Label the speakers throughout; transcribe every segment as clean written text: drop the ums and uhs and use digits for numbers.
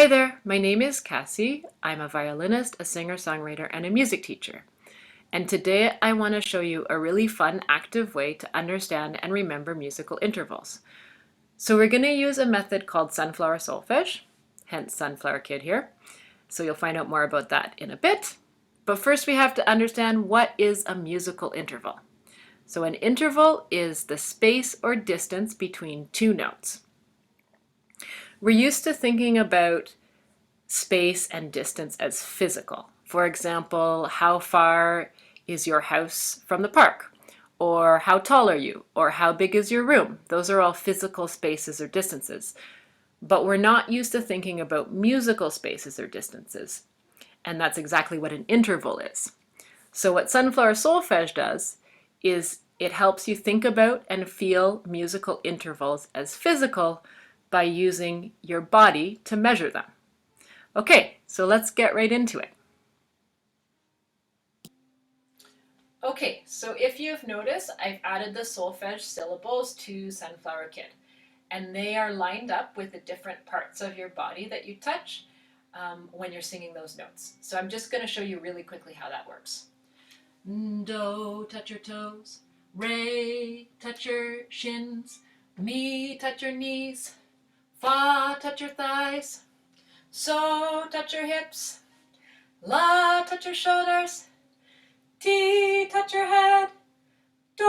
Speaker 1: Hi there, my name is Cassie. I'm a violinist, a singer-songwriter, and a music teacher. And today I want to show you a really fun, active way to understand and remember musical intervals. So we're going to use a method called Sunflower Solfege, hence Sunflower Kid here. So you'll find out more about that in a bit. But first we have to understand what is a musical interval. So an interval is the space or distance between two notes. We're used to thinking about space and distance as physical. For example, how far is your house from the park? Or how tall are you? Or how big is your room? Those are all physical spaces or distances. But we're not used to thinking about musical spaces or distances. And that's exactly what an interval is. So what Sunflower Solfege does is it helps you think about and feel musical intervals as physical by using your body to measure them. Okay, so let's get right into it. Okay, so if you've noticed, I've added the solfege syllables to Sunflower Kid, and they are lined up with the different parts of your body that you touch when you're singing those notes. So I'm just going to show you really quickly how that works. Do, touch your toes. Re, touch your shins. Mi, touch your knees. Fa, touch your thighs. So, touch your hips. La, touch your shoulders. Ti, touch your head. Do,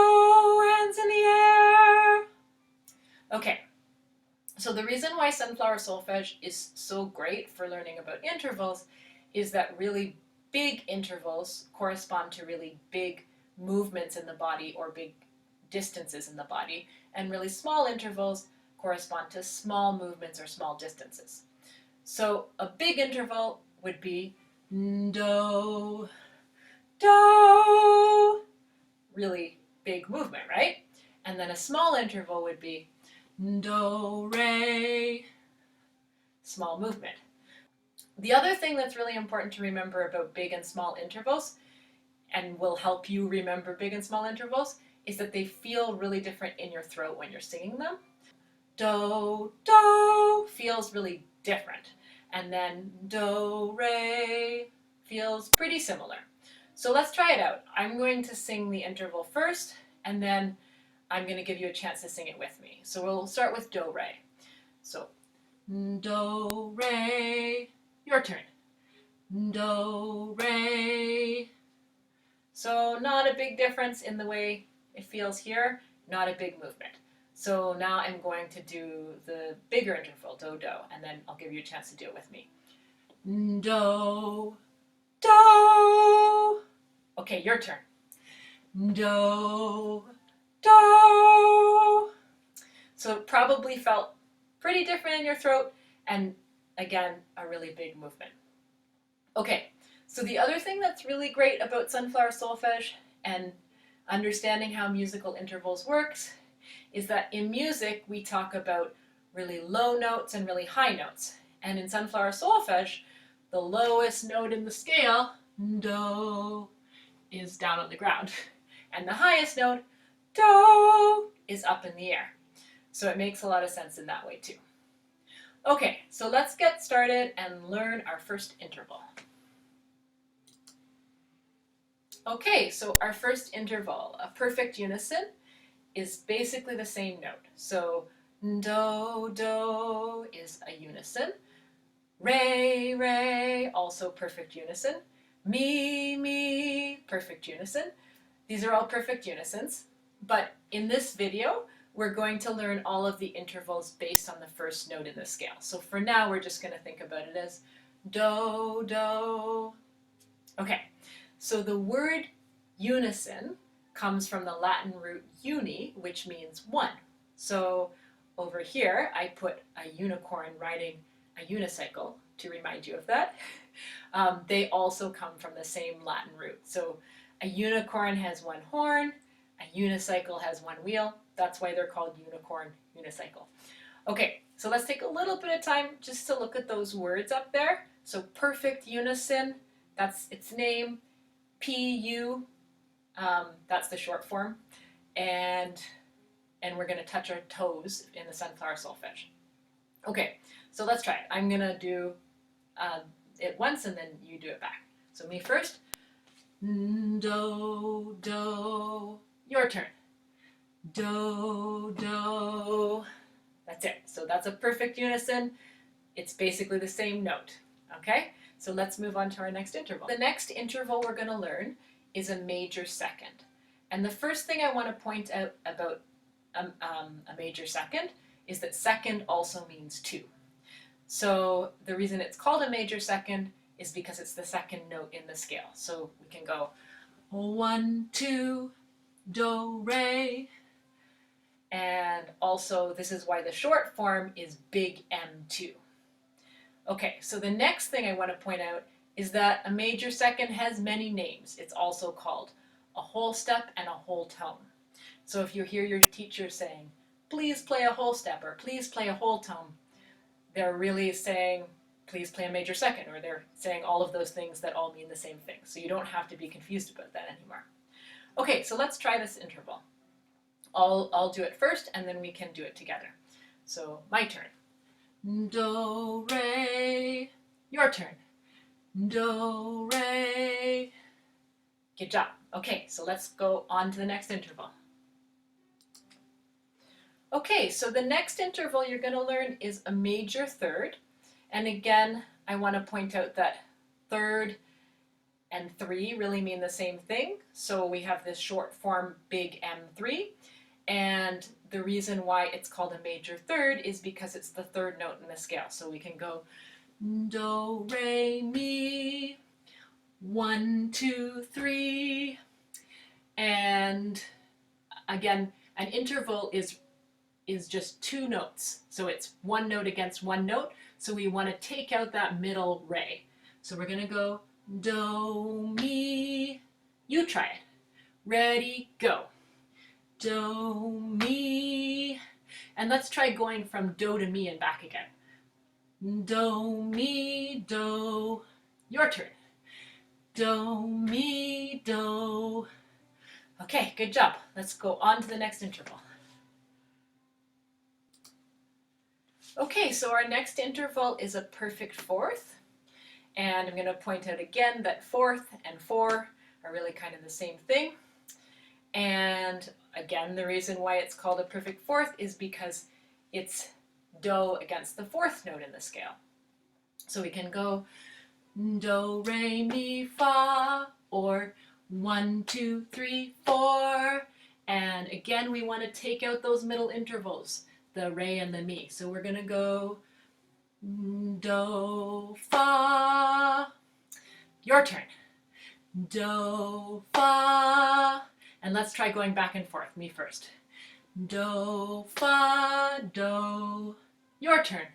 Speaker 1: hands in the air. Okay, so the reason why Sunflower Solfege is so great for learning about intervals is that really big intervals correspond to really big movements in the body or big distances in the body, and really small intervals correspond to small movements or small distances. So a big interval would be do, do, really big movement, right? And then a small interval would be do, re, small movement. The other thing that's really important to remember about big and small intervals, and will help you remember big and small intervals, is that they feel really different in your throat when you're singing them. Do, do feels really different. And then do, re feels pretty similar. So let's try it out. I'm going to sing the interval first, and then I'm going to give you a chance to sing it with me. So we'll start with do, re. So do, re, your turn. Do, re. So not a big difference in the way it feels here, not a big movement. So now I'm going to do the bigger interval, do, do, and then I'll give you a chance to do it with me. Do, do. Okay, your turn. Do, do. So it probably felt pretty different in your throat, and again, a really big movement. Okay, so the other thing that's really great about Sunflower Solfege and understanding how musical intervals works is that in music we talk about really low notes and really high notes. And in Sunflower Solfege, the lowest note in the scale, do, is down on the ground. And the highest note, do, is up in the air. So it makes a lot of sense in that way too. Okay, so let's get started and learn our first interval. Okay, so our first interval, a perfect unison, is basically the same note. So do, do is a unison. Re, re, also perfect unison. Mi, mi, perfect unison. These are all perfect unisons. But in this video, we're going to learn all of the intervals based on the first note in the scale. So for now, we're just going to think about it as do, do. Okay, so the word unison comes from the Latin root uni, which means one. So over here, I put a unicorn riding a unicycle to remind you of that. They also come from the same Latin root. So a unicorn has one horn, a unicycle has one wheel. That's why they're called unicorn, unicycle. Okay, so let's take a little bit of time just to look at those words up there. So perfect unison, that's its name. PU, that's the short form. And we're going to touch our toes in the Sunflower Solfege. Okay, So let's try it. I'm gonna do it once and then you do it back. So me first. Do, do. Your turn. Do, do. That's it. So that's a perfect unison. It's basically the same note. Okay? So let's move on to our next interval. The next interval we're going to learn is a major second. And the first thing I want to point out about a major second is that second also means 2. So the reason it's called a major second is because it's the second note in the scale. So we can go 1, 2, do, re. And also this is why the short form is big M2. Okay, so the next thing I want to point out is that a major second has many names. It's also called a whole step and a whole tone. So if you hear your teacher saying, please play a whole step or please play a whole tone, they're really saying, please play a major second, or they're saying all of those things that all mean the same thing. So you don't have to be confused about that anymore. Okay, so let's try this interval. I'll do it first and then we can do it together. So my turn. Do, re. Your turn. Do, re. Good job. Okay, so let's go on to the next interval. Okay, so the next interval you're going to learn is a major third. And again, I want to point out that third and 3 really mean the same thing. So we have this short form big M3. And the reason why it's called a major third is because it's the third note in the scale. So we can go do, re, mi, 1, 2, 3. And again, an interval is just 2 notes. So it's 1 note against 1 note. So we want to take out that middle re. So we're going to go do, mi. You try it. Ready, go. Do, mi. And let's try going from do to mi and back again. Do, mi, do. Your turn. Do, mi, do. Okay, good job. Let's go on to the next interval. Okay, so our next interval is a perfect fourth. And I'm going to point out again that fourth and 4 are really kind of the same thing. And again, the reason why it's called a perfect fourth is because it's do against the 4th note in the scale. So we can go do, re, mi, fa, or 1, 2, 3, 4. And again, we want to take out those middle intervals, the re and the mi. So we're going to go do, fa. Your turn. Do, fa. And let's try going back and forth. Me first. Do, fa, do. Your turn.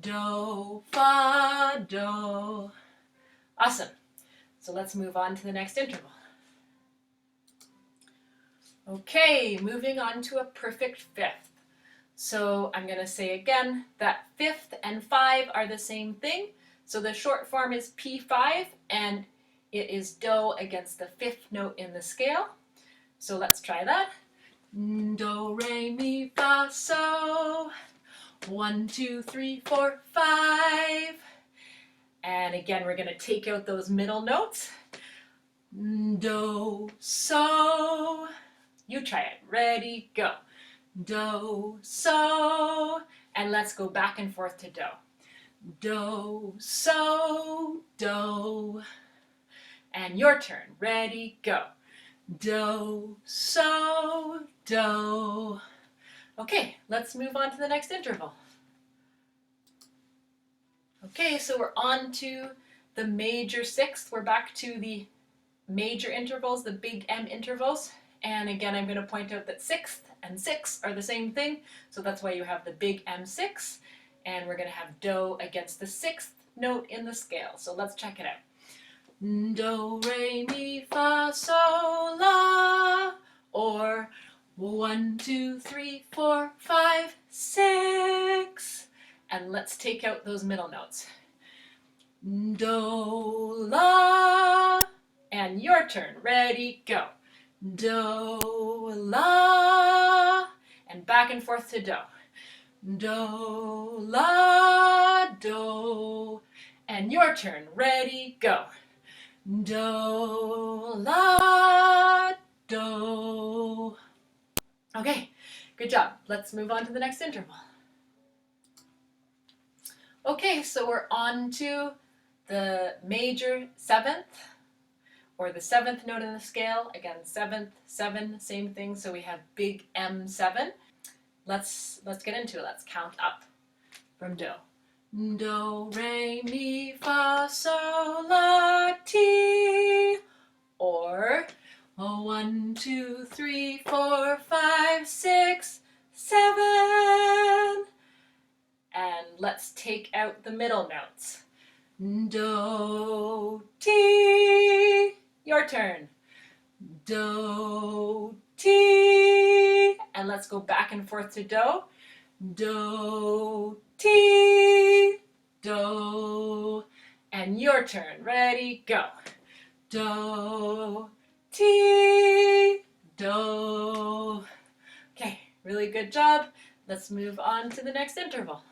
Speaker 1: Do, fa, do. Awesome. So let's move on to the next interval. Okay, moving on to a perfect fifth. So I'm going to say again that 5th and 5 are the same thing. So the short form is P5 and it is do against the 5th note in the scale. So let's try that. Do, re, mi, fa, so. 1, 2, 3, 4, 5. And again, we're going to take out those middle notes. Do, so. You try it. Ready, go. Do, so. And let's go back and forth to do. Do, so, do. And your turn. Ready, go. Do, so, do. Okay, let's move on to the next interval. Okay, so we're on to the major sixth. We're back to the major intervals, the big M intervals. And again, I'm going to point out that 6th and 6 are the same thing. So that's why you have the big M6. And we're going to have do against the 6th note in the scale. So let's check it out. Do, re, mi, fa, sol, la, or 1, 2, 3, 4, 5, 6. And let's take out those middle notes. Do, la, and your turn. Ready, go. Do, la, and back and forth to do. do, la, do. And your turn. Ready, go. Do, la, do. Okay, good job. Let's move on to the next interval. Okay, so we're on to the major seventh, or the seventh note in the scale. Again, seventh, 7, same thing. So we have big M7. Let's get into it. Let's count up from do. Do, re, mi, fa, sol, la, ti. Or 1, 2, 3, 4, 5, 6, 7. And let's take out the middle notes. Do, ti. Your turn. Do, ti. And let's go back and forth to do. Do, ti, do. And your turn. Ready, go. Do, ti, do. Okay, really good job. Let's move on to the next interval.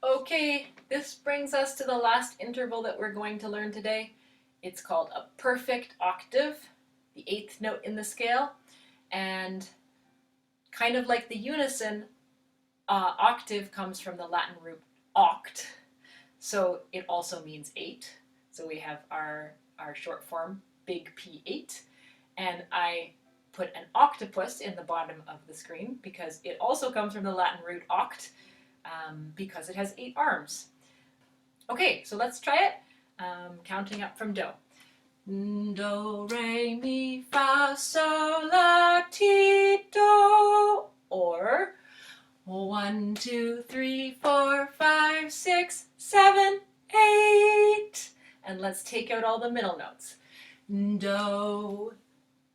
Speaker 1: Okay, this brings us to the last interval that we're going to learn today. It's called a perfect octave, the 8th note in the scale. And kind of like the unison, octave comes from the Latin root oct. So it also means 8. So we have our short form, big P8. And I put an octopus in the bottom of the screen because it also comes from the Latin root oct, because it has 8 arms. Okay, so let's try it. Counting up from do. Do, re, mi, fa, sol, la, ti, do. Or 1, 2, 3, 4, 5, 6, 7, 8. And let's take out all the middle notes. Do,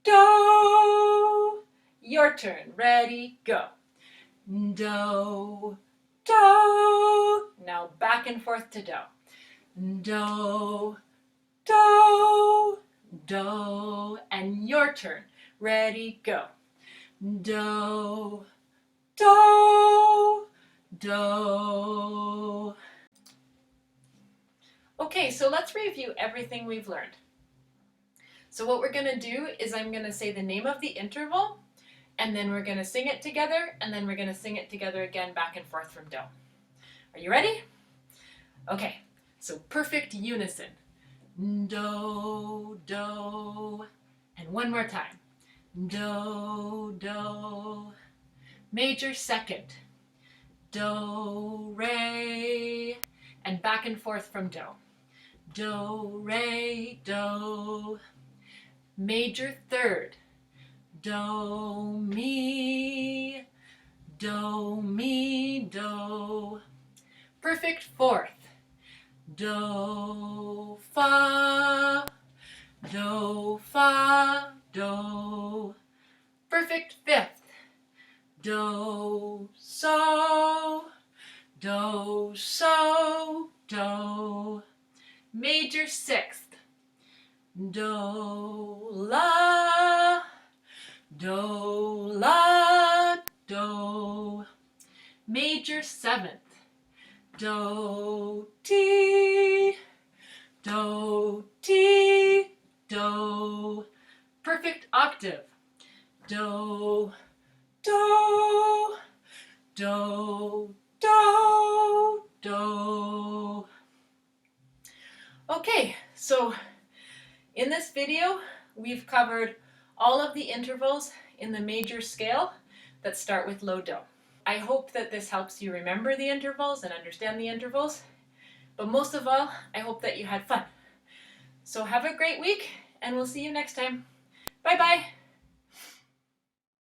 Speaker 1: do. Your turn. Ready, go. Do, do. Now back and forth to do. Do, do, do. And your turn. Ready, go. Do, do, do. Okay, so let's review everything we've learned. So what we're going to do is I'm going to say the name of the interval, and then we're going to sing it together, and then we're going to sing it together again back and forth from do. Are you ready? Okay, so perfect unison. Do, do. And one more time. Do, do. Major second. Do, re. And back and forth from do. Do, re, do. Major third. Do, mi. Do, mi, do. Perfect fourth. Do, fa. Do, fa, do. Perfect fifth. Do, so. Do, so, do. Major sixth. Do, la. Do, la, do. Major seventh. Do, ti. Do, ti, do. Perfect octave. Do, do, do, do, do. Okay, so in this video, we've covered all of the intervals in the major scale that start with low do. I hope that this helps you remember the intervals and understand the intervals, but most of all, I hope that you had fun. So have a great week, and we'll see you next time. Bye-bye!